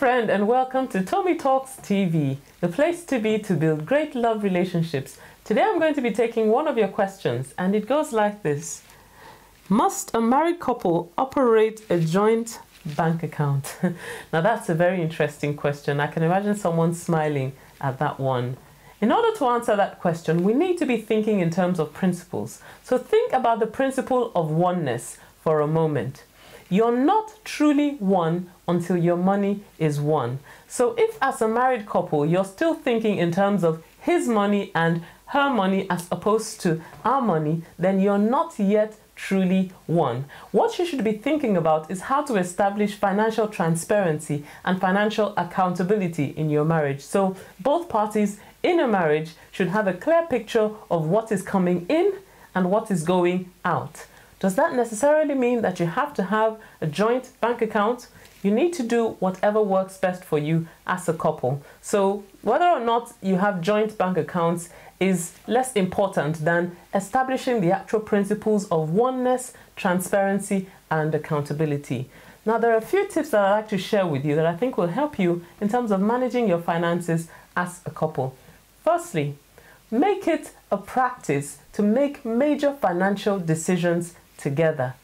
friend, and welcome to Tommy Talks TV, the place to be to build great love relationships. Today I'm going to be taking one of your questions, and it goes like this. Must a married couple operate a joint bank account? Now that's a very interesting question. I can imagine someone smiling at that one. In order to answer that question, we need to be thinking in terms of principles. So think about the principle of oneness for a moment. You're not truly one until your money is one. So if as a married couple, you're still thinking in terms of his money and her money as opposed to our money, then you're not yet truly one. What you should be thinking about is how to establish financial transparency and financial accountability in your marriage. So both parties in a marriage should have a clear picture of what is coming in and what is going out. Does that necessarily mean that you have to have a joint bank account? You need to do whatever works best for you as a couple. So whether or not you have joint bank accounts is less important than establishing the actual principles of oneness, transparency, and accountability. Now, there are a few tips that I'd like to share with you that I think will help you in terms of managing your finances as a couple. Firstly, make it a practice to make major financial decisions together.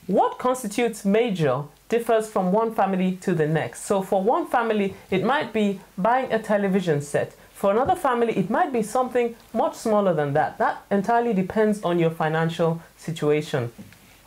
What constitutes major differs from one family to the next. So for one family, it might be buying a television set. For another family, it might be something much smaller than that. That entirely depends on your financial situation.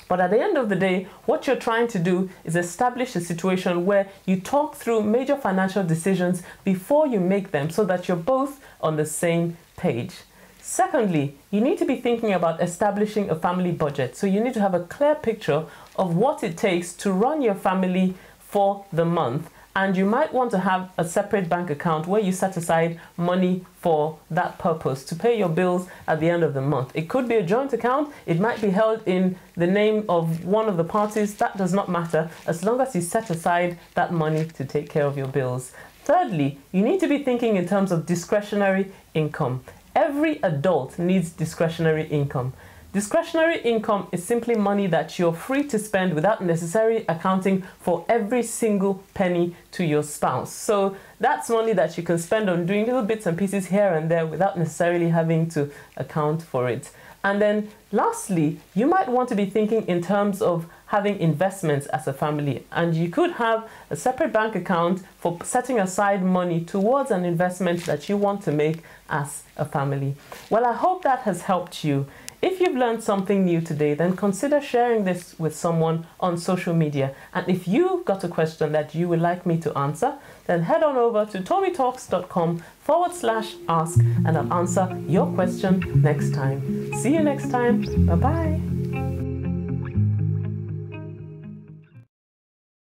But at the end of the day, what you're trying to do is establish a situation where you talk through major financial decisions before you make them so that you're both on the same page. Secondly, you need to be thinking about establishing a family budget. So you need to have a clear picture of what it takes to run your family for the month. And you might want to have a separate bank account where you set aside money for that purpose to pay your bills at the end of the month. It could be a joint account. It might be held in the name of one of the parties. That does not matter as long as you set aside that money to take care of your bills. Thirdly, you need to be thinking in terms of discretionary income. Every adult needs discretionary income. Discretionary income is simply money that you're free to spend without necessarily accounting for every single penny to your spouse. So that's money that you can spend on doing little bits and pieces here and there without necessarily having to account for it. And then lastly, you might want to be thinking in terms of having investments as a family. And you could have a separate bank account for setting aside money towards an investment that you want to make as a family. Well, I hope that has helped you. If you've learned something new today, then consider sharing this with someone on social media. And if you've got a question that you would like me to answer, then head on over to tommytalks.com/ask and I'll answer your question next time. See you next time. Bye-bye.